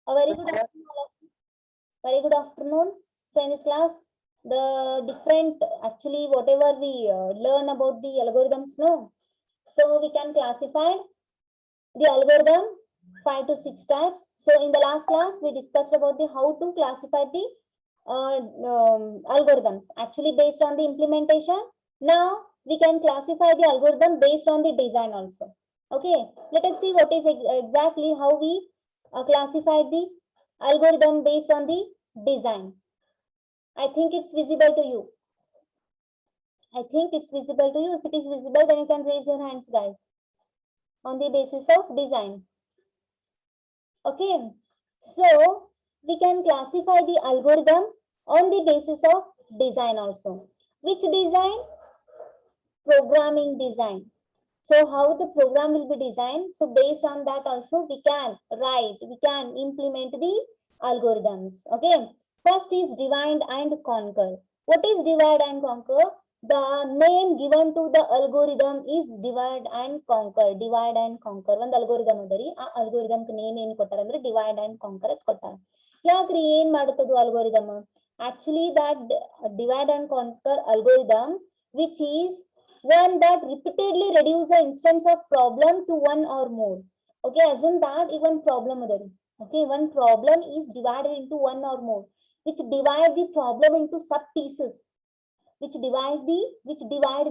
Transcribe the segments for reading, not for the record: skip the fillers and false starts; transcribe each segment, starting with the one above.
A very good afternoon. Very good afternoon. So in this class, the different actually whatever we learn about the algorithms, no. So we can classify the algorithm 5 to 6 types. So in the last class, we discussed about the how to classify the algorithms actually based on the implementation. Now we can classify the algorithm based on the design also. Okay, let us see what is exactly how we classify the algorithm based on the design. I think it's visible to you. I think it's visible to you. If it is visible, then you can raise your hands, guys. On the basis of design. Okay, so we can classify the algorithm on the basis of design also. Which design? Programming design. So how the program will be designed? So based on that also we can write, we can implement the algorithms. Okay. First is divide and conquer. What is divide and conquer? The name given to the algorithm is divide and conquer. Divide and conquer. One algorithm adari. A algorithm name ಏನು ಕೊಟ್ಟಾರ ಅಂದ್ರೆ divide and conquer ಅಂತ ಕೊಟ್ಟಾರ. ಯಾಕ್ರಿ ಏನ್ ಮಾಡುತ್ತದು algorithm? Actually that divide and conquer algorithm which is one that repeatedly reduce the instance of problem to one or more. Okay, assume that even problem adari. Okay, one problem is divided into one or more, which divide the problem into sub pieces. Which divide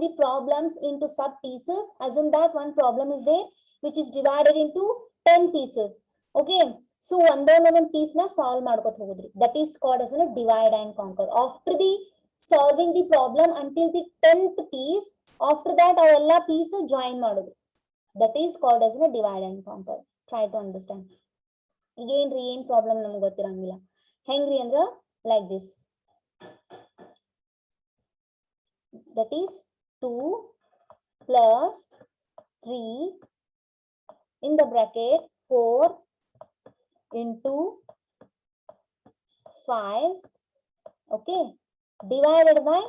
the problems into sub pieces. Assume that one problem is there, which is divided into 10 pieces. Okay, so one piece na solve ಮಾಡ್ಕೊತ ಹೋಗೋದ್ರಿ. That is called as a divide and conquer. After the solving the problem until the 10th piece, after that avella piece join ಮಾಡೋದು. That is called as a divide and conquer. Try to understand. ಈಗೇನ್ರಿ ಏನ್ problem ನಮ್ಗೆ ಗೊತ್ತಿರಂಗಿಲ್ಲ. ಹೆಂಗ್ರಿ ಅಂದ್ರ like this. That is 2 plus 3 in the bracket 4 into 5, okay, divided by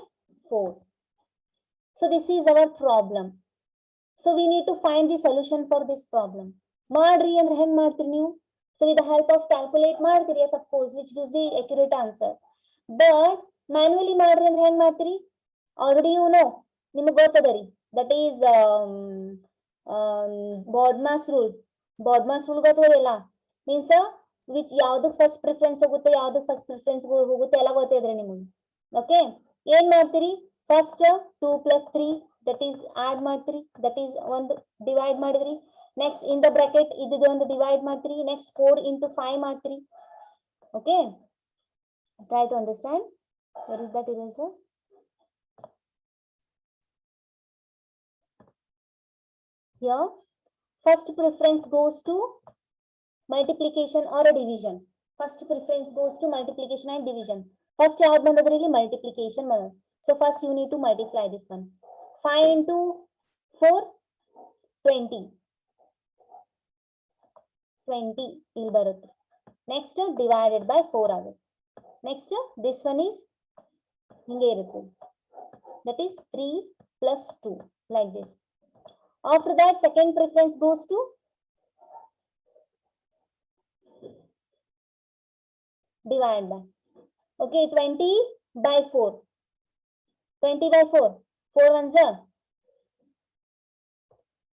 4. So this is our problem. So we need to find the solution for this problem. Madri andre heng martiri ನೀವು? So with the help of calculate ಮಾಡ್ತೀರಿ, yes of course, which gives the accurate answer. But manually ಮಾಡ್ರಿ ಅಂದ್ರೆ ಹೆಂಗ್ ಮಾಡ್ತೀರಿ? Already you know, ನಿಮಗೆ ಗೊತ್ತದರಿ. That is BODMAS rule. BODMAS rule ಗೊತ್ತದಲ್ಲ? Means which ಯಾವ್ದು first preference ಹೋಗುತ್ತೆ, ಯಾವ್ದು ಫಸ್ಟ್ ಪ್ರಿಫರೆನ್ಸ್ ಹೋಗುತ್ತೆ ಎಲ್ಲ ಗೊತ್ತಿದ್ರೆ ನಿಮಗೆ. ಓಕೆ, ಏನ್ ಮಾಡ್ತೀರಿ? First 2 plus 3 that is add ಮಾಡ್ತೀರಿ, that is ಒಂದು ಡಿವೈಡ್ ಮಾಡಿದ್ರಿ. ನೆಕ್ಸ್ಟ್ ಇನ್ ದ ಬ್ರಾಕೆಟ್ ಇದು ಒಂದು ಡಿವೈಡ್ ಮಾಡ್ತೀರಿ. ನೆಕ್ಸ್ಟ್ 4 into 5 ಮಾಡ್ತೀರಿ. Okay, try to understand. Where is that eraser? Here first preference goes to multiplication or a division. First preference goes to multiplication and division. First yaad bandadre ಇಲ್ಲಿ multiplication ಬಂದ. So first you need to multiply this one. 5 into 4 20 ಇಲ್ಲಿ ಬರುತ್ತೆ. Next divided by 4 ಆಗುತ್ತೆ. Next this one is ಹಿಂಗೆ ಇರುತ್ತೆ. That is 3 plus 2 like this. After that second preference goes to divide by, okay, 20 by 4. 20 by 4. 4 ones are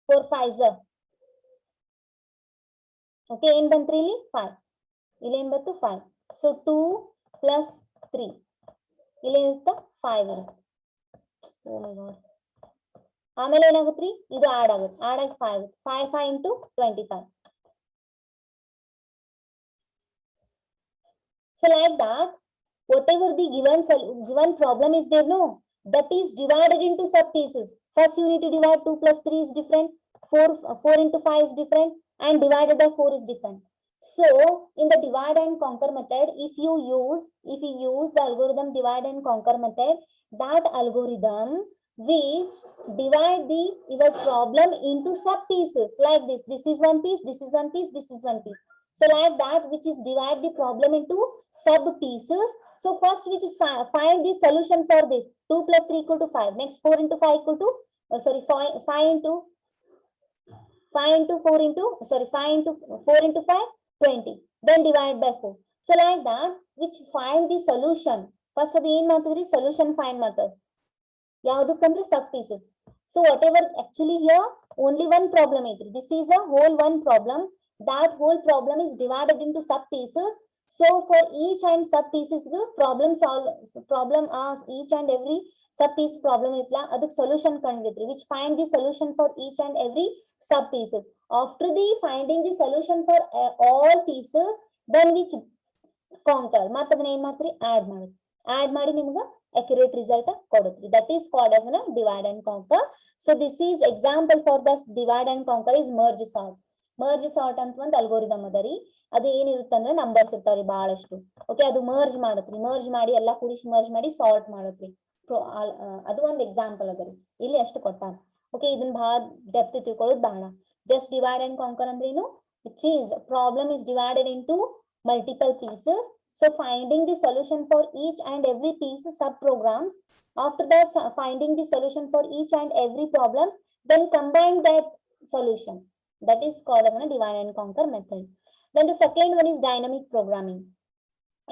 4 5s are. Okay, in bantri ಇಲ್ಲಿ 5. ಇಲ್ಲಿ ಏನು ಬಂತು 5. So 2 plus 3. ಇಲ್ಲಿ ಇರುತ್ತೆ 5 ಇರುತ್ತೆ. Oh my god. ಆಮೇಲೆ ಏನಾಗುತ್ತೆ? ಇದು ಆಡ್ ಆಗುತ್ತೆ. ಆಡ್ ಆಗಿ 5 ಆಗುತ್ತೆ. 5 into 25. So like that, whatever the given problem is there, no, that is divided into sub pieces. First you need to divide 2 plus 3 is different, 4 into 5 is different, and divided by 4 is different. So in the divide and conquer method, if you use the algorithm divide and conquer method, that algorithm which divide your problem into sub pieces like this. This is one piece, this is one piece, this is one piece. So like that, which is divide the problem into sub pieces. So first which is find the solution for this. 2 plus 3 equal to 5. Next 4 into 5 equal to 5 into 4 into 5 into 4 into 5 20. then divide by 4. So like that, which find the solution. First of the solution find method. Yaudukandre sub pieces. So whatever actually here only one problem is. This is a whole one problem. That whole problem is divided into sub pieces. So for each and sub pieces, the problem as each and every sub piece problem itla aduk solution kandidri, which find the solution for each and every sub pieces. After the finding the solution for all pieces, then which conquer matadna em ಮಾಡ್ತೀರಿ add ಮಾಡಿ ನಿಮಗೆ accurate result ಕೊಡುತ್ತೆ. That is called as a divide and conquer. So this is example for this divide and conquer is merge sort. Merge sort ಅಂತ ಒಂದು algorithm ಅದರಿ. ಅದು ಏನಿರುತ್ತೆ ಅಂದ್ರೆ ನಂಬರ್ಸ್ ಇರ್ತಾವ್ರಿ ಬಹಳಷ್ಟು. ಓಕೆ, ಅದು merge ಮಾಡುತ್ರಿ. merge ಮಾಡಿ ಎಲ್ಲಾ ಕೂಡಿಸಿ merge ಮಾಡಿ ಸಾರ್ಟ್ ಮಾಡುತ್ರಿ. ಅದು ಒಂದು ಎಕ್ಸಾಂಪಲ್ ಅದರಿ. ಇಲ್ಲಿ ಅಷ್ಟು ಕೊಟ್ಟಾರ. ಓಕೆ, ಇದನ್ನ ಬಹಳ ಡೆಪ್ತ್ ತಿಳ್ಕೊಳ್ಳೋದು ಬಹಳ. Just divide and conquer ಅಂದ್ರೆ ಏನು? Which is problem is divided into multiple pieces. So finding the solution for each and every piece subprograms. After that, finding the solution for each and every problems, then combine that solution. That is called as a divide and conquer method. Then the second one is dynamic programming.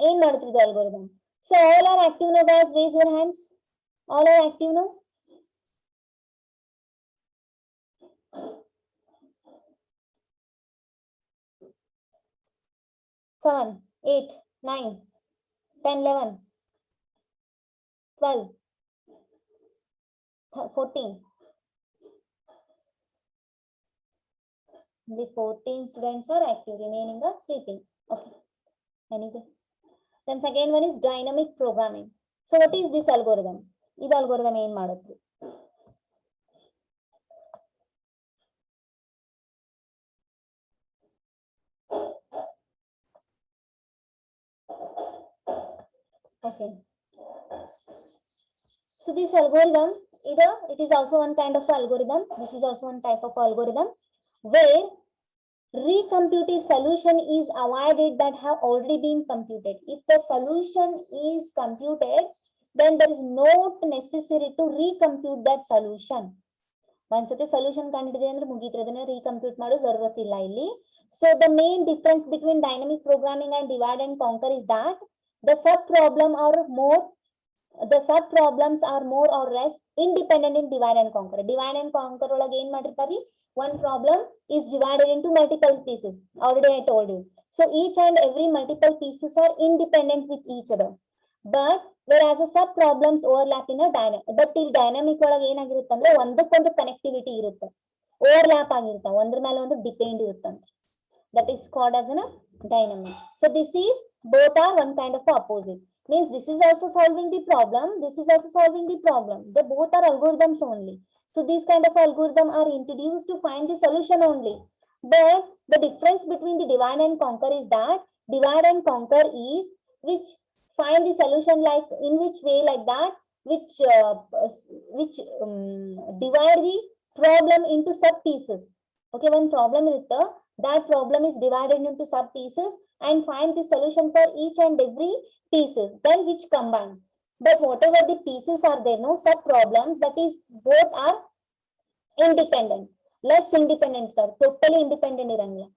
Aim the algorithm. So all are active now, guys. Raise your hands. All are active now. 7, 8, 9, 10, 11, 12, 14. The 14 students are active, remaining are sleeping. Okay. Anyway. Then second one is dynamic programming. So what is this algorithm? This algorithm ಏನು ಮಾಡುತ್ತೆ? Okay. So this algorithm, it is also one kind of algorithm. This is also one type of algorithm where recomputed solution is avoided that have already been computed. If the solution is computed, then there is not necessary to recompute that solution. ಒಂದ್ಸತಿ solution ಕಂಡಿಡಿದೆ ಅಂದ್ರೆ ಮುಗೀತು, ಅದನ್ನ recompute ಮಾಡೋ ಜರೂರತ್ ಇಲ್ಲ ಇಲ್ಲಿ. So the main difference between dynamic programming and divide and conquer is that the subproblems are more or less independent in divide and conquer. Divide and conquer ಒಳಗೆ ಏನ್ ಮಾಡಿರ್ತಾರಿ? One problem is divided into multiple pieces. Already I told you. So each and every multiple pieces are independent with each other. But whereas the sub problems overlap in a dynamic. But till dynamic ಒಳಗೆ ಏನಾಗಿರುತ್ತೆ ಅಂದ್ರೆ ಒಂದಕ್ಕೊಂದು connectivity ಇರುತ್ತೆ, overlap ಆಗಿರುತ್ತೆ, ಒಂದ್ರ ಮೇಲೆ ಒಂದು depend ಇರುತ್ತಂತೆ. That is called as a dynamic. So this is both are one kind of opposite. Means this is also solving the problem, this is also solving the problem. They both are algorithms only. So these kind of algorithm are introduced to find the solution only. But the difference between the divide and conquer is that divide and conquer is which find the solution like in which way, like that which divide the problem into sub pieces. Okay, one problem irutte, that problem is divided into sub pieces and find the solution for each and every pieces, then which combine. But whatever the pieces are there, no sub problems, that is both are independent, less independent, sir, totally independent irangilla.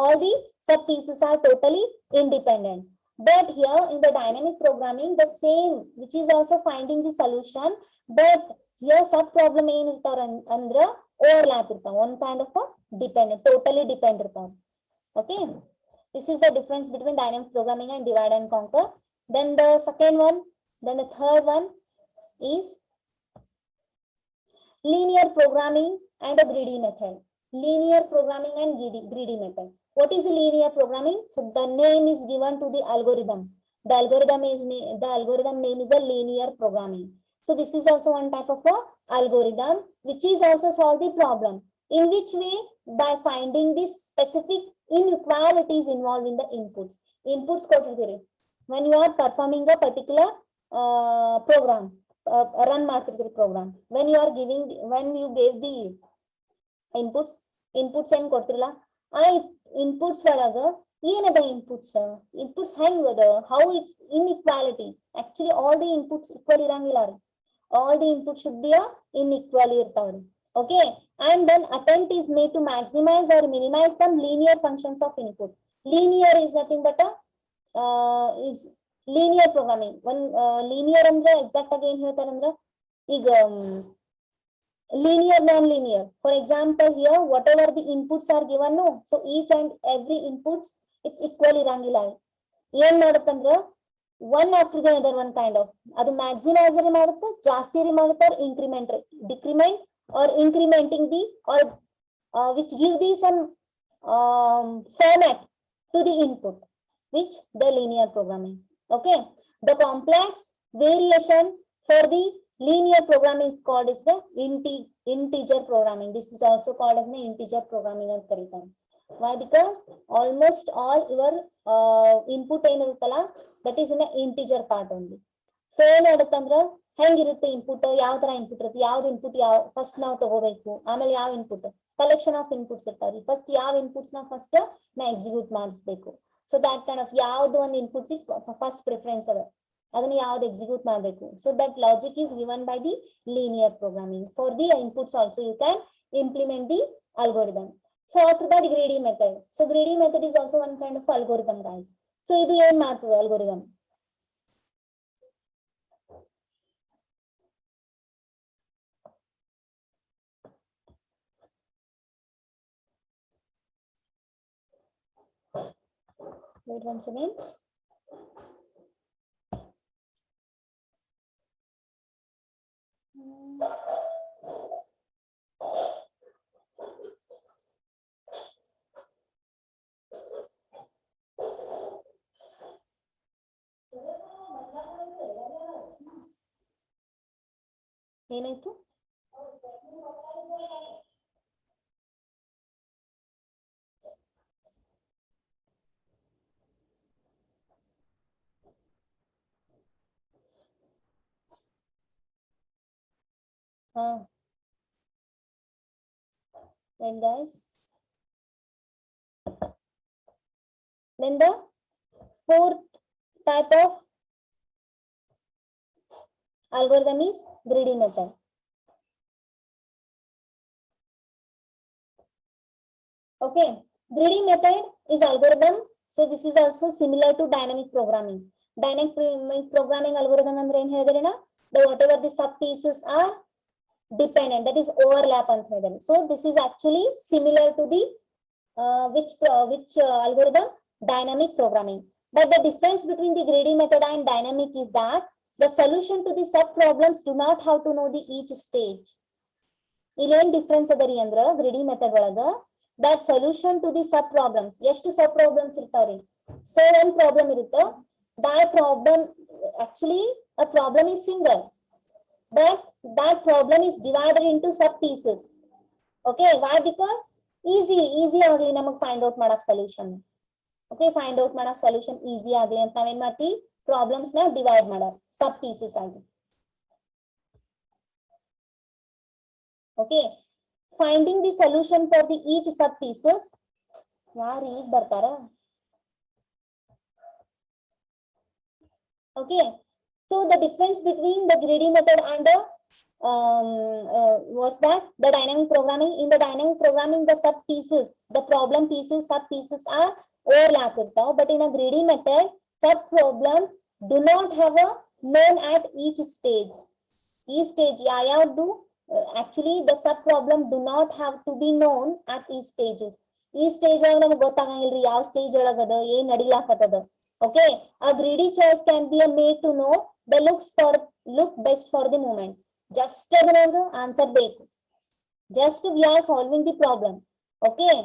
All the sub pieces are totally independent. But here in the dynamic programming, the same, which is also finding the solution, but here sub problem ಏನು ಇರ್ತಾರ ಅಂದ್ರೆ overlap ಇರ್ತಾವ, one kind of a dependent, totally dependent ಇರ್ತಾವ. Okay, this is the difference between dynamic programming and divide and conquer. Then the second one, then the third one is linear programming and a greedy method. Linear programming and greedy method. What is linear programming? So the name is given to the algorithm. The algorithm name is a linear programming. So this is also one type of a algorithm which is also solve the problem. In which way? By finding the specific inequalities involved in the inputs. Inputs ಕೊಟ್ಟಿರ್ತೀರಿ. When you are performing a particular program, run ಮಾಡ್ತಿರ್ತೀರಿ program. When you gave the inputs ಏನ್ ಕೊಡ್ತಿರಲ್ಲ, ಆ inputs ಒಳಗ ಏನದ inputs ಹೆಂಗದ, how its inequalities. Actually all the inputs equal ಇರಂಗಿಲ್ಲ ರೀ. All the inputs should be inequally ಇರ್ತಾವ್ರಿ. Okay, and then attempt is made to maximize or minimize some linear functions of input. linear is nothing but a is linear programming. One linear ಅಂದ್ರೆ exact ಆಗಿ ಏನ್ ಹೇಳ್ತಾರೆ ಅಂದ್ರೆ ಈಗ linear non-linear. For example, here whatever the inputs are given, no, so each and every inputs it's equally ಇರಂಗಿಲ್ಲ. ಏನ್ ಮಾಡುತ್ತಂದ್ರ one after the other one kind of ಅದು maximizer ಮಾಡುತ್ತೆ, ಜಾಸ್ತಿ ಮಾಡುತ್ತಾರೆ, increment decrement or incrementing the or which give the some format to the input, which the linear programming. Okay, the complex variation for the linear programming is called is the integer programming. This is also called as the integer programming ಅಂತ ಕರೀತಾರೆ. Why? Because almost all your input ಏನಿರುತ್ತಲ್ಲ that is in a integer part only. So ಏನಾಗುತ್ತಂದ್ರ ಹೆಂಗಿರುತ್ತೆ input, ಯಾವ ತರ input ಇರುತ್ತೆ, ಯಾವ್ದು input ಯಾವ first ನಾವು ತಗೋಬೇಕು, ಆಮೇಲೆ ಯಾವ ಇನ್ಪುಟ್ ಕಲೆಕ್ಷನ್ ಆಫ್ ಇನ್ಪುಟ್ಸ್ ಇರ್ತಾವ್ರಿ, ಫಸ್ಟ್ ಯಾವ ಇನ್ಪುಟ್ಸ್ ನ ಫಸ್ಟ್ ನಾ ಎಕ್ಸಿಕ್ಯೂಟ್ ಮಾಡಿಸ್ಬೇಕು. ಸೊ ದಟ್ ಕೈಂಡ್ ಆಫ್ ಯಾವ್ದು ಒಂದು ಇನ್ಪುಟ್ಸ್ ಫಸ್ಟ್ ಪ್ರಿಫರೆನ್ಸ್ ಅದ ಅದನ್ನ ಯಾವ್ದು ಎಕ್ಸಿಕ್ಯೂಟ್ ಮಾಡಬೇಕು. So that logic is given by the linear programming. For the inputs also you can implement the algorithm. So after that greedy method. So greedy method is also one kind of algorithm, guys. So ಇದು ಏನ್ ಮಾಡ್ತದೆ algorithm? Wait once again. ಏನಾಯ್ತು? Then guys, then the fourth type of algorithm is greedy method. Okay, greedy method is algorithm. So this is also similar to dynamic programming. Dynamic programming algorithm ಅಂದ್ರೆ ಏನ್ ಹೇಳಿದ್ರೇನ, the whatever the sub pieces are dependent, that is overlap ಅಂತ ಹೇಳಿದ್ರೆ. So this is actually similar to the which algorithm? Dynamic programming. But the difference between the greedy method and dynamic is that the solution to the sub problems do not have to know the each stage. ಇಲ್ಲೇನ್ difference ಅದರಿ ಅಂದ್ರ greedy method ಒಳಗ that solution to the sub problems, ಎಷ್ಟು sub problems ಇರ್ತಾವ್ರಿ. So one problem ಇರುತ್ತೆ, that problem actually a problem is single, but that problem is divided into sub pieces. Okay, why? Because easy ಆಗಲಿ ನಮಗೆ find out ಮಾಡಕ್ solution. Okay, find out ಮಾಡಕ್ solution easy ಆಗಲಿ ಅಂತ ನಾವೇನ್ ಮಾಡ್ತೀವಿ, ಪ್ರಾಬ್ಲಮ್ಸ್ ನ ಡಿವೈಡ್ ಮಾಡಾರ sub pieces ಆಗಿ. Okay, finding the solution for the each sub pieces. ಯಾರು ಈಗ ಬರ್ತಾರ? Okay, so the difference between the greedy method and the what's that? The dynamic programming. In the dynamic programming, the sub pieces, the problem pieces, sub pieces are overlap ಇರ್ತಾವ. But in a greedy method, sub problems do not have a known at each stage. Each stage ಯಾವ್ದು actually the sub problem do not have to be known at each stages. ಈ stage ಒಳಗ ನಮಗೆ ಗೊತ್ತಾಗಂಗಿಲ್ರಿ ಯಾವ stage ಒಳಗದ ಏನ್ ನಡಿಲಾಕತ್ತದ. Okay, a greedy choice can be made to know the look best for the moment. Just ಅದನ್ನ answer ಬೇಕು, just we are solving the problem. Okay,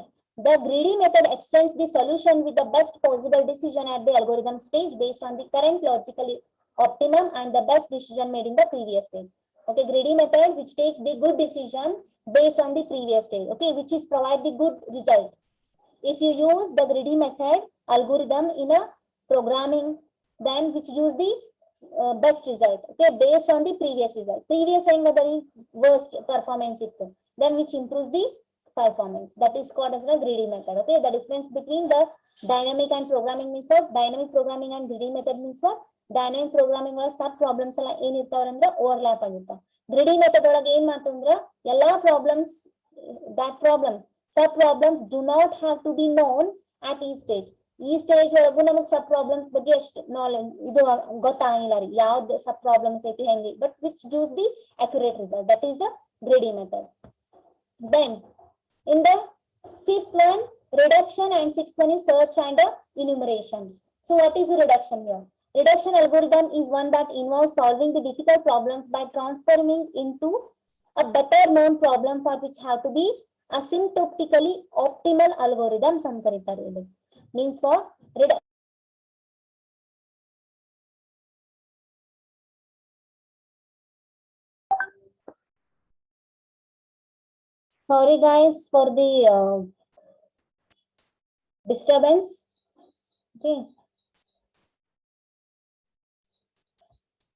the greedy method extends the solution with the best possible decision at the algorithm stage based on the current logical optimum and the best decision made in the previous stage. Okay, greedy method which takes the good decision based on the previous stage, okay, which is provide the good result. If you use the greedy method algorithm in a programming, then which use the best result, okay, based on the previous result. Previous very worst performance ittu, then which improves the performance, that is called as the greedy method. Okay, the difference between the dynamic and programming means what? Dynamic programming and greedy method means what? Dynamic programming ಒಳಗ sub problems ಎಲ್ಲ ಏನ್ ಇರ್ತಾವ್ರಂದ್ರ overlap ಆಗಿರ್ತಾವ. Greedy method ಒಳಗ ಏನ್ ಮಾಡ್ತಂದ್ರ ಎಲ್ಲಾ problems, that problem sub problems do not have to be known at each stage. ಈ stage ಒಳಗೂ ನಮಗ್ ಸಬ್ ಪ್ರಾಬ್ಲಮ್ಸ್ ಬಗ್ಗೆ ಅಷ್ಟು ನಾಲೆಜ್ ಇದು ಗೊತ್ತಾಗಿಲ್ಲ ರೀ ಯಾವ್ದು ಸಬ್ ಪ್ರಾಬ್ಲಮ್ಸ್ ಐತಿ ಹೆಂಗೆ but which gives the accurate result that is a greedy method. Then in the fifth one reduction and sixth one is search and enumeration. So what is the reduction here? Reduction algorithm is one that involves solving the difficult problems by transforming into a better known problem for which have to be asymptotically optimal algorithms ಅಂತ ಕರೀತಾರೆ. ಇದು means for sorry guys for the disturbance. Okay,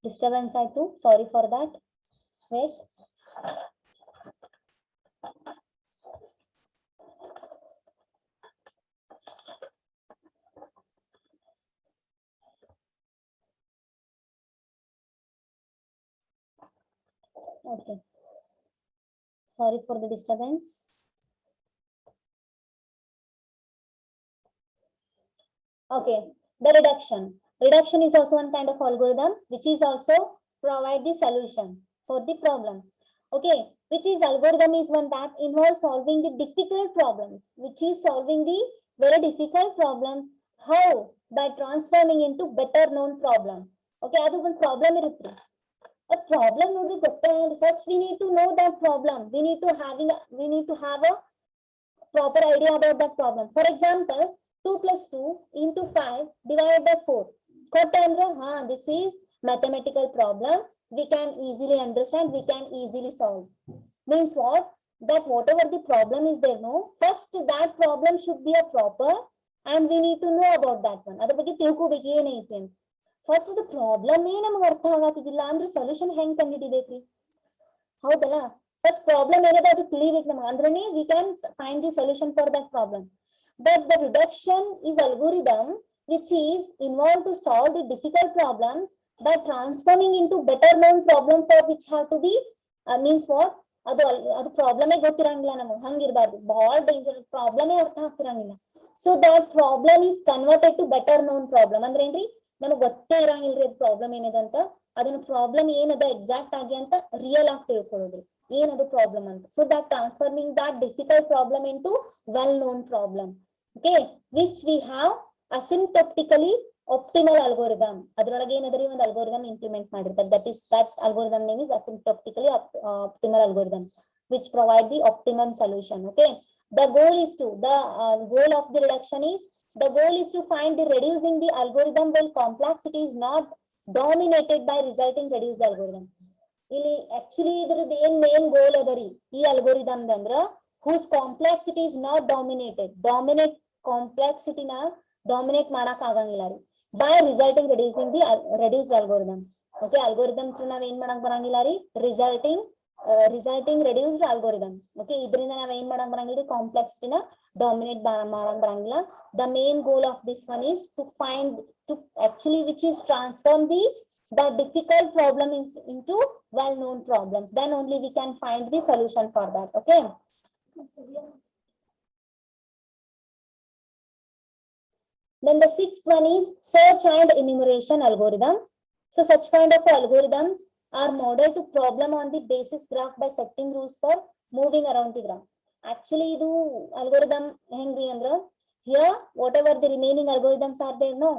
disturbance ಆಯ್ತು, sorry for that. Wait. Okay, sorry for the disturbance. Okay, the reduction is also one kind of algorithm which is also provide the solution for the problem. Okay, which is algorithm is one that involves solving the difficult problems, which is solving the very difficult problems. How? By transforming into better known problem. Okay, adu one problem irutte. A problem nodi gottagali first we need to know that problem, we need to have a proper idea about that problem. For example, 2 plus 2 into 5 divided by 4 kotte andre this is mathematical problem, we can easily understand, we can easily solve. Means what? That whatever the problem is there, no, first that problem should be a proper and we need to know about that one. ಅದರ ಬಗ್ಗೆ ತಿಳ್ಕೋಬೇಕು ಏನೈತಿ ಅಂತ. First the problem ನಮಗೆ ಅರ್ಥ ಆಗತ್ತಿಲ್ಲ ಅಂದ್ರೆ solution ಹೆಂಗ್ ಕಂಡುಹಿಡಿಬೇಕ್ರಿ? ಹೌದಲ್ಲ, ಫಸ್ಟ್ ಪ್ರಾಬ್ಲಮ್ ಏನದ ಅದು ತಿಳಿಬೇಕು ನಮಗೆ, ಅಂದ್ರೇನೆ we can find the solution for that problem. But the reduction is algorithm which is involved to solve the difficult problems by transforming into better known problem for which have to be means what? ಅದು ಪ್ರಾಬ್ಲಮೇ ಗೊತ್ತಿರಂಗಿಲ್ಲ ನಮಗೆ, ಹಂಗಿರ್ಬಾರ್ದು, ಬಹಳ danger, ಪ್ರಾಬ್ಲಮೇ ಅರ್ಥ ಆಗ್ತಿರಂಗಿಲ್ಲ. So that problem is converted to better known problem. ಅಂದ್ರೆ ಏನ್ರಿ, ನಮಗ್ ಗೊತ್ತೇ ಇರಂಗಿಲ್ರಿ ಅದು ಪ್ರಾಬ್ಲಮ್ ಏನದಂತ, ಅದನ್ನ ಪ್ರಾಬ್ಲಮ್ ಏನದ ಎಕ್ಸಾಕ್ಟ್ ಆಗಿ ಅಂತ ರಿಯಲ್ ಆಗಿ ತಿಳ್ಕೊಳ್ಳೋದ್ರಿ ಏನದು ಪ್ರಾಬ್ಲಮ್ ಅಂತ. So that transforming that difficult problem into well known problem. Okay, which we have asymptotically optimal algorithm. ಅದರೊಳಗೆ ಏನದರಿ ಒಂದು ಅಲ್ಗೋರಿದಮ್ ಇಂಪ್ಲಿಮೆಂಟ್ ಮಾಡಿರ್ತಾರೆ, that algorithm name is asymptotically optimal algorithm which provide the optimum solution. Okay, the goal of the reduction is to find the reducing the algorithm while complexity is not dominated by resulting reduced algorithm. ಇಲ್ಲಿ actually ಇದ್ರದ್ದು ಏನ್ main goal ಅದರಿ ಈ algorithm ಅಂದ್ರ whose complexity is not dominate complexity na dominate ಮಾಡಕ್ ಆಗಂಗಿಲ್ಲ ರೀ by resulting reducing the reduced algorithm. Okay, algorithm ನಾವ್ ಏನ್ ಮಾಡಕ್ ಬರಂಗಿಲ್ಲ ರೀ, resulting reduced algorithm. Okay, ಇದರಿಂದ ನಾವ್ ಏನ್ ಮಾಡಕ್ ಬರಂಗಿಲ್ಲ, ಕಾಂಪ್ಲೆಕ್ಸಿಟಿ ನ ಡಾಮಿನೇಟ್ ಮಾಡಕ್ ಬರಂಗಿಲ್ಲ. The main goal of this one is to actually which is transform the difficult problem into well known problems. Then only we can find the solution for that. Okay, then the sixth one is search and enumeration algorithm. So such kind of algorithms are modeled to problem on the basis graph by setting rules for moving around the graph. Actually idu algorithm hengri andra, here whatever the remaining algorithms are there, no,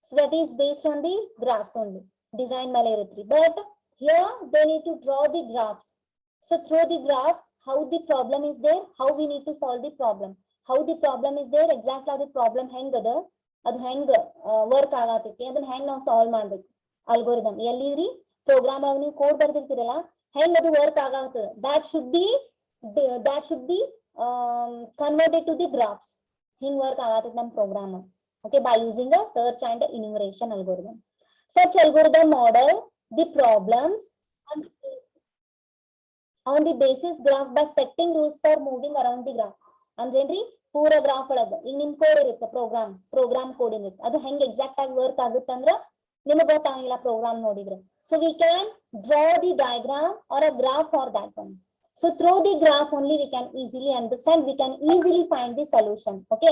so that is based on the graphs only, design mele irutri, but here they need to draw the graphs. So through the graphs how the problem is there, how we need to solve the problem, how the problem is there, exactly the problem hengada ಅದು ಹೆಂಗ್ work ಆಗತೈತಿ ಅದನ್ನ ಹೆಂಗ್ ನಾವು solve ಮಾಡ್ಬೇಕು. Algorithm ಎಲ್ಲಿರಿ program ಒಳಗೆ ನೀವು code ಬರ್ದಿರ್ತೀರಲ್ಲ, ಹೆಂಗ್ ಅದು ವರ್ಕ್ ಆಗತದ, that should be converted to the graphs. ಹಿಂಗ್ ವರ್ಕ್ ಆಗತೈತಿ ನಮ್ಮ program. Okay, by using a search and enumeration algorithm. Such algorithm model the problems on the basis graph by setting rules for moving around the graph. ಅಂದ್ರೇನ್ರಿ, ಪೂರ graph ಒಳಗ ಈಗ ನಿಮ್ code ಇರುತ್ತೆ, program code ಇರುತ್ತೆ, ಅದು ಹೆಂಗ್ ಎಕ್ಸಾಕ್ಟ್ ಆಗಿ work ಆಗುತ್ತಂದ್ರ ನಿಮಗ್ ಗೊತ್ತಾಗಿಲ್ಲ ಪ್ರೋಗ್ರಾಮ್ ನೋಡಿದ್ರೆ. So we can draw the diagram or a graph for that one. So through the graph only we can easily understand, we can easily find the solution. Okay,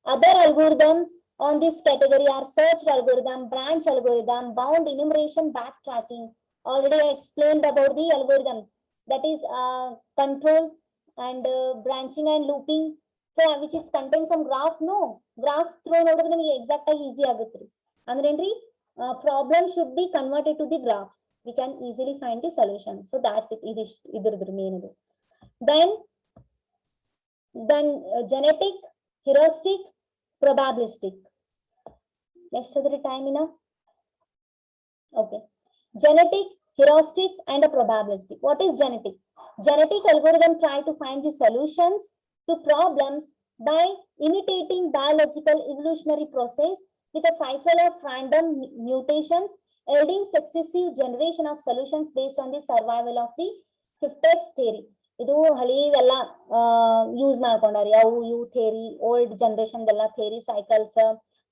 other algorithms On this category are search algorithm, branch algorithm, bound enumeration, backtracking. Already I explained about the algorithms, that is control and branching and looping. So which is contain some graph. No, graph throw nodidre namage exact agi easy aguttri. Andre enri problem should be converted to the graphs. We can easily find the solution. So that's it. Idir main idu. Then genetic, heuristic, probabilistic. Next other time in a okay. Genetic, heuristic, and a probabilistic. What is genetic? Genetic algorithm try to find the solutions to problems by imitating biological evolutionary process with a cycle of random mutations, yielding successive generation of solutions based on the survival of the fittest theory. ಇದು ಹಳಿವೆಲ್ಲ use ಮಾಡ್ಕೊಂಡಾರಿ ಅವು ಇವು theory, old generation ಎಲ್ಲ theory cycles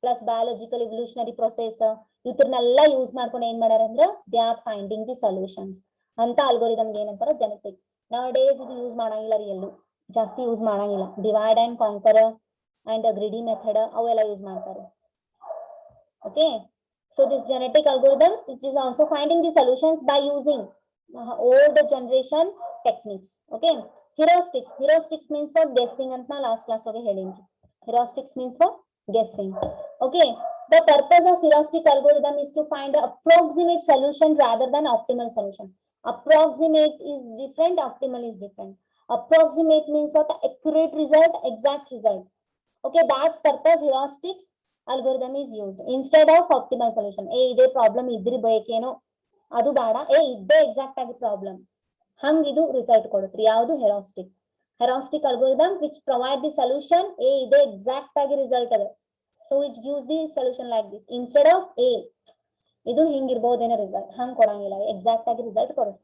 plus biological evolutionary process ಇವ್ರನ್ನೆಲ್ಲ use ಮಾಡ್ಕೊಂಡು ಏನ್ ಮಾಡ್ಯಾರ ಅಂದ್ರ they are finding the solutions ಅಂತ ಅಲ್ಗೋರಿದಮ್ಗೆ ಏನಂತಾರ ಜೆನೆಟಿಕ್. ನೌ ಡೇಸ್ ಇದು ಯೂಸ್ ಮಾಡಂಗಿಲ್ಲ ರೀ, ಎಲ್ಲೂ ಜಾಸ್ತಿ ಯೂಸ್ ಮಾಡಂಗಿಲ್ಲ. Divide and conquer and greedy method ಅವೆಲ್ಲ ಯೂಸ್ ಮಾಡ್ತಾರೆ. Okay, so this genetic algorithms it is also finding the solutions by using old generation techniques. Okay, heuristics means for guessing anta last class oge helindri. Heuristics means for guessing. Okay, the purpose of heuristic algorithm is to find an approximate solution rather than optimal solution. Approximate is different, optimal is different. Approximate means what? Accurate result, exact result. Okay, that's purpose heuristics algorithm is used instead of optimal solution. ide problem idri ಬೇಕೇನೋ ಅದು ಬೇಡ, ಇದ್ದೇ exact ಆಗಿ problem ಹಂಗ ಇದು result ಕೊಡುತ್ರಿ. ಯಾವುದು? Heuristic. Heuristic algorithm which provide the solution ಇದೇ exact ಆಗಿ ರಿಸಲ್ಟ್ ಅದ. So which gives the solution like this instead of ಇದು ಹಿಂಗಿರ್ಬಹುದೇನೋ ರಿಸಲ್ಟ್, ಹಂಗ್ ಕೊಡಂಗಿಲ್ಲ, ಎಕ್ಸಾಕ್ಟ್ ಆಗಿ ರಿಸಲ್ಟ್ ಕೊಡುತ್ತೆ.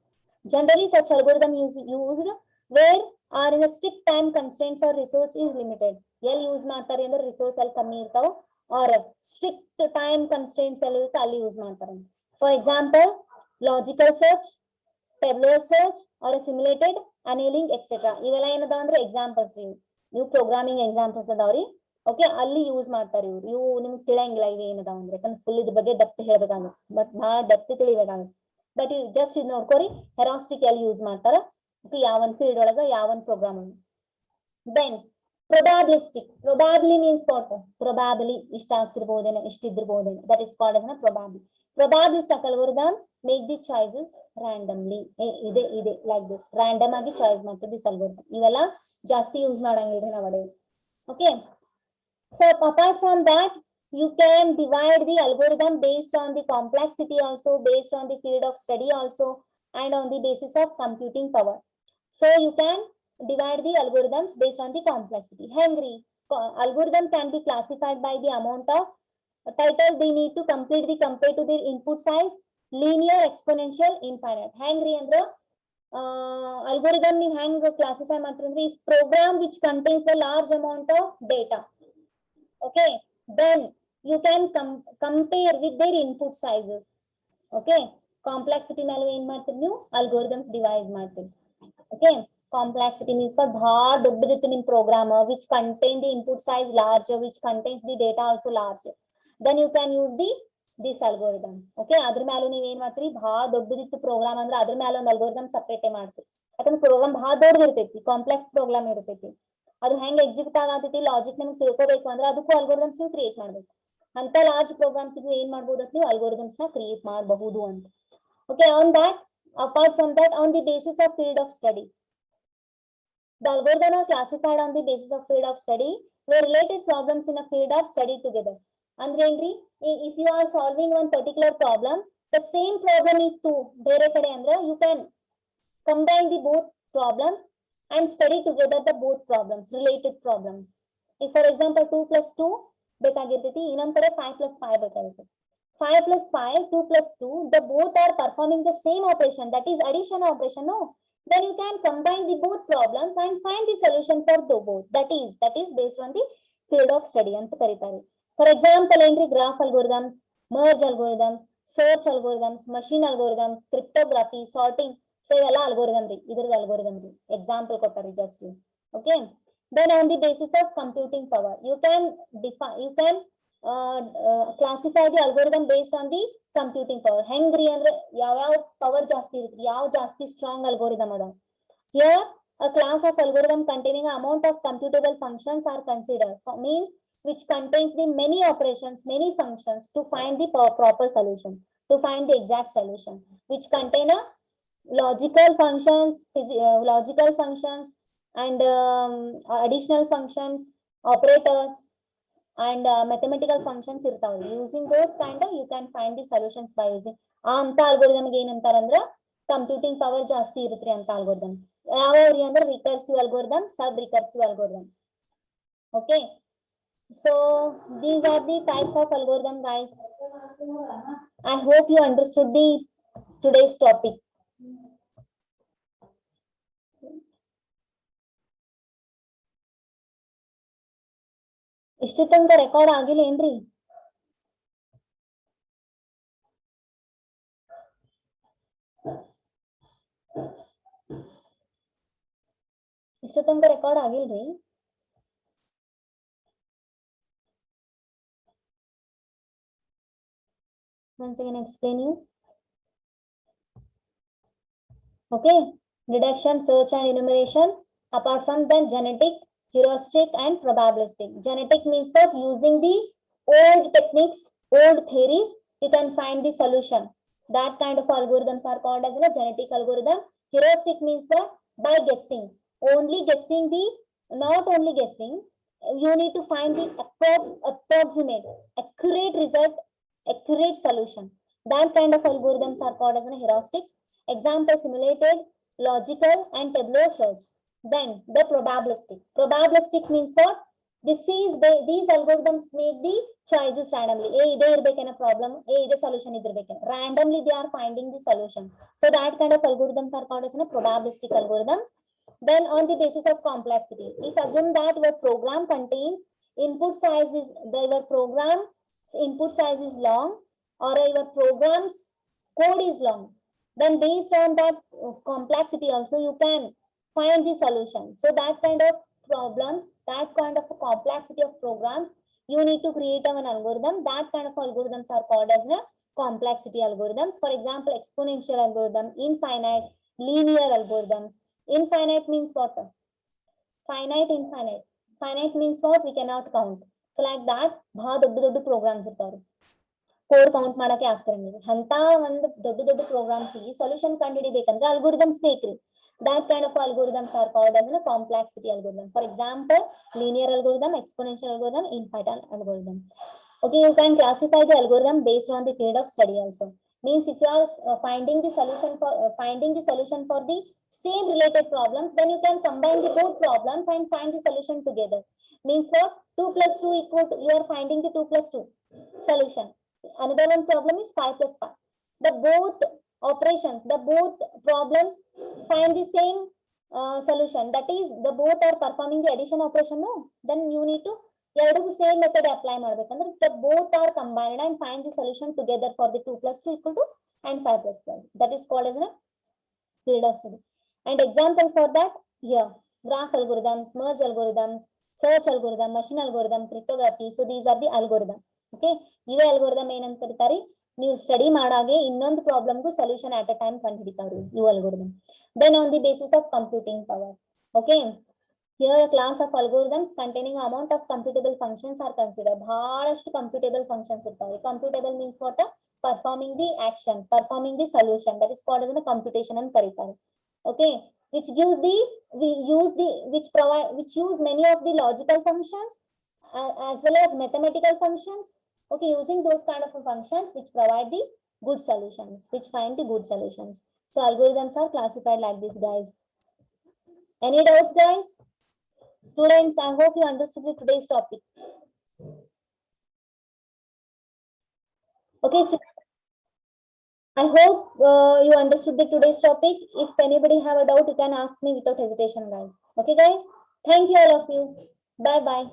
Generally such algorithm used where are in strict time constraints or resource is limited. ಎಲ್ಲಿ ಯೂಸ್ ಮಾಡ್ತಾರೆ ಅಂದ್ರೆ ರಿಸೋರ್ಸ್ ಅಲ್ಲಿ ಕಮ್ಮಿ ಇರ್ತಾವ ಆರ್ ಸ್ಟ್ರಿಕ್ಟ್ ಟೈಮ್ ಕನ್ಸ್ಟ್ರೇಂಟ್ಸ್ ಅಲ್ಲಿ ಇರುತ್ತೆ, ಅಲ್ಲಿ ಯೂಸ್ ಮಾಡ್ತಾರೆ. For example logical search, tabular search or a simulated annealing etc. ಇವೆಲ್ಲ ಏನದ ಅಂದ್ರೆ ಎಕ್ಸಾಂಪಲ್ಸ್. ನೀವು ಪ್ರೋಗ್ರಾಮಿಂಗ್ ಎಕ್ಸಾಂಪಲ್ಸ್ ಅದಾವ್ರಿ. ಓಕೆ, ಅಲ್ಲಿ ಯೂಸ್ ಮಾಡ್ತಾರೆ ಇವು ನಿಮ್ಗೆ ತಿಳಿಯಂಗಿಲ್ಲ ಇವ ಏನದಾವ ಅಂದ್ರೆ, ಯಾಕಂದ್ರೆ ಫುಲ್ ಇದ್ರ ಬಗ್ಗೆ ಡೆಪ್ತ್ ಹೇಳ್ಬೇಕಾಗುತ್ತೆ, ಬಟ್ ಭಾಳ ಡೆಪ್ತ್ ತಿಳಿಬೇಕಾಗುತ್ತೆ. ಬಟ್ ಇವ್ ಜಸ್ಟ್ ಇದು ನೋಡ್ಕೋರಿ ಹೆರಾಸ್ಟಿಕ್ ಎಲ್ಲಿ ಯೂಸ್ ಮಾಡ್ತಾರ, ಯಾವೊಂದ್ ಫೀಲ್ಡ್ ಒಳಗ ಯಾವೊಂದ್ ಪ್ರೋಗ್ರಾಮ್ ಅನ್ನು. Then probabilistic. Probably means what? Probably ಇಷ್ಟ ಆಗ್ತಿರ್ಬೋದೇನೋ, ಇಷ್ಟಿದ್ದಿರ್ಬೋದೇನೋ, that is called as a probably. Probabilistic algorithm make the choices randomly. ಇದೆ like this random ಆಗಿ ಚಾಯ್ಸ್ ಮಾಡ್ತದೆ this algorithm. ಇವೆಲ್ಲ ಜಾಸ್ತಿ ಯೂಸ್ ಮಾಡಂಗಿಲ್ಲ nowadays. Okay, so apart from that you can divide the algorithm based on the complexity also, based on the field of study also, and on the basis of computing power. So you can divide the algorithms based on the complexity. Henry algorithm can be classified by the amount of title they need to complete the compared to their input size, linear, exponential, infinite. Henry ಅಂದ್ರೆ algorithm ನೀವು ಹೆಂಗ್ classify ಮಾಡ್ತೀರಿ ಅಂದ್ರೆ if program which contains the large amount of data, okay, then you can compare with their input sizes. Okay, complexity ಮೇಲೆ ಏನ್ ಮಾಡ್ತೀರಿ ನೀವು algorithms divide ಮಾಡ್ತೀರಿ. Okay, complexity means for bhar doddadiತ್ತು ನಿಮ್ಮ program which contain the input size large, which contains the data also large, then you can use this algorithm. Okay, ಅದ್ರ ಮೇಲೂ ನೀವ್ ಏನ್ ಮಾಡ್ತೀರಿ, ಬಹಳ ದೊಡ್ಡದಿತ್ತು ಪ್ರೋಗ್ರಾಮ್ ಅಂದ್ರೆ ಅದ್ರ ಮೇಲೆ ಒಂದು ಅಲ್ಗೋರಿದಮ್ ಸಪರೇಟ್ ಮಾಡ್ತೀರಿ. ಯಾಕಂದ್ರೆ ಪ್ರೋಗ್ರಾಮ್ ಬಹಳ ದೊಡ್ಡದಿರ್ತೈತಿ, ಕಾಂಪ್ಲೆಕ್ಸ್ ಪ್ರೋಗ್ರಾಮ್ ಇರ್ತೈತಿ, ಅದು ಹೆಂಗ್ ಎಕ್ಸಿಕ್ಯೂಟ್ ಆಗತೈತಿ ಲಾಜಿಕ್ ನಿಮ್ಗೆ ತಿಳ್ಕೋಬೇಕು ಅಂದ್ರೆ ಅದಕ್ಕೂ ಅಲ್ಗೋರಿದಮ್ಸ್ ನೀವು ಕ್ರಿಯೇಟ್ ಮಾಡ್ಬೇಕು. ಅಂತ ಲಾರ್ಜ್ ಪ್ರೋಗ್ರಾಮ್ಸ್ ಏನ್ ಮಾಡ್ಬೋದು ನೀವು ಅಲ್ಗೋರಿದಮ್ಸ್ ನ ಕ್ರಿಯೇಟ್ ಮಾಡಬಹುದು ಅಂತ. Okay, on that apart from that on the basis of field of study, the algorithm are classified on the basis of field of study where related problems in a field are studied together. ಅಂದ್ರೆ ಏನ್ರಿ, if you are solving one particular problem, the same problem ಇತ್ತು ಬೇರೆ ಕಡೆ ಅಂದ್ರೆ you can combine the both problems and study together the both problems, related problems. If for example 2 plus 2 ಬೇಕಾಗಿರ್ತೈತಿ, ಇನ್ನೊಂದ್ ಕಡೆ 5 plus 5 ಬೇಕಾಗಿರ್ತೈತಿ. 5 plus 5, 2 plus 2, the both are performing the same operation, that is addition operation, no? Then you can combine the both problems and find the solution for both. That is based on the field of study ಅಂತ ಕರೀತಾರೆ. For example, entry graph algorithms, merge algorithms, search algorithms, machine algorithms, cryptography, sorting. So ಇವೆಲ್ಲ algorithm ರೀ, ಇದ್ರದ್ದು algorithm ರೀ, example Kottari just. Okay, then on the basis of computing power, you can classify the algorithm based on the computing power. Hengri andre yav power ಜಾಸ್ತಿ ಇರುತ್ತೆ, ಯಾವ ಜಾಸ್ತಿ strong algorithm ಅದ. Here a class of algorithm containing amount of computable functions are considered, means which contains the many operations, many functions to find the proper solution, to find the exact solution, which contain a logical functions, and additional functions, operators, and mathematical functions irtav. Using those you can find the solutions by using anta algorithm ge ಏನಂತಾರ ಅಂದ್ರ computing power ಜಾಸ್ತಿ ಇರುತ್ರಿ ಅಂತ algorithm. ಯಾವ್ಯಾವ್ರಿ ಅಂದ್ರೆ recursive algorithm, sub recursive algorithm. Okay, so these are the types of algorithm, guys. I hope you understood the today's topic. ಇಷ್ಟು ತನಕ record ಆಗಿಲ್ಲ ಏನ್ರಿ? ಇಷ್ಟು ತನಕ record ಆಗಿಲ್ರಿ? Once again explain you. Okay, reduction, search and enumeration. Apart from that, genetic, heuristic and probabilistic. Genetic means that using the old techniques, old theories, you can find the solution. That kind of algorithms are called as a genetic algorithm. Heuristic means that by guessing, only guessing the, not only guessing, you need to find the approximate, accurate result, accurate solution. That kind of algorithms are called as heuristics. Example, simulated, logical and tabular search. Then the probabilistic. Probabilistic means what? These algorithms make the choices randomly. Ide irbekena problem, ide solution idirbekena. Randomly they are finding the solution. So that kind of algorithms are called as probabilistic algorithms. Then on the basis of complexity, if assume that your program contains input size is, your program input size is long, or your program's code is long, then based on that complexity also you can find the solution. So that kind of problems, that kind of complexity of programs, you need to create an algorithm. That kind of algorithms are called as complexity algorithms. For example, exponential algorithm, infinite, linear algorithms. Infinite means what? Finite, infinite. Finite means what? We cannot count. So like that, ಬಹಳ ದೊಡ್ಡ ದೊಡ್ಡ programs ಇರ್ತಾವ್ರಿ. Code count ಮಾಡಕ್ಕೆ ಆಗ್ತಿರಂಗಿಲ್ಲ ಅಂತ ಒಂದು ದೊಡ್ಡ ದೊಡ್ಡ programmes ಗೆ ಸೊಲ್ಯೂಷನ್ ಕಂಡುಹಿಡಿಬೇಕಂದ್ರೆ ಅಲ್ಗೋರಿಥಮ್ಸ್ ಬೇಕ್ರಿ. That kind of algorithms are called as a complexity algorithm. For example, linear algorithm, exponential algorithm, infinite algorithm. Okay, you can classify the algorithm based on the field of study also. Means if you are finding the solution for the same related problems, then you can combine the both problems and find the solution together. Means what? 2 plus 2 equal to, you are finding the 2 plus 2 solution. Another one problem is 5 plus 5. The both operations, the both problems find the same solution. That is, the both are performing the addition operation. No, then you need to same method apply ಮಾಡಬೇಕಂದ್ರೆ the both are combined and find the solution together for the 2 plus 2 equal to and 5 plus 5. That is called as a field of study. And example for that, here graph algorithms, merge algorithms, search algorithm, machine algorithm, cryptography. So these are the algorithm. Okay, ಇವೇ algorithm ಏನಂತ ಕರೀತಾರೆ? ನೀವು study ಮಾಡಾಗೆ ಇನ್ನೊಂದು problem ಗೂ solution at a time ಕಂಡುಹಿಡಿತಾವ್ರಿ ಇವು algorithm. Then on the basis of computing power. Okay, here a class of algorithms containing amount of computable functions are considered. ಬಹಳಷ್ಟು computable functions ಇರ್ತಾವ್ರಿ. Computable means what? Performing the action, performing the solution. That is called as a computation ಅಂತ ಕರೀತಾರೆ. Okay, which gives the which use many of the logical functions as well as mathematical functions. Okay, using those kind of functions which provide the good solutions, which find the good solutions. So algorithms are classified like this, guys. Any doubts, guys? Students, I hope you understood today's topic. Okay, so I hope you understood today's topic. If anybody have a doubt, you can ask me without hesitation, guys. Okay, guys? Thank you, all of you. Bye-bye.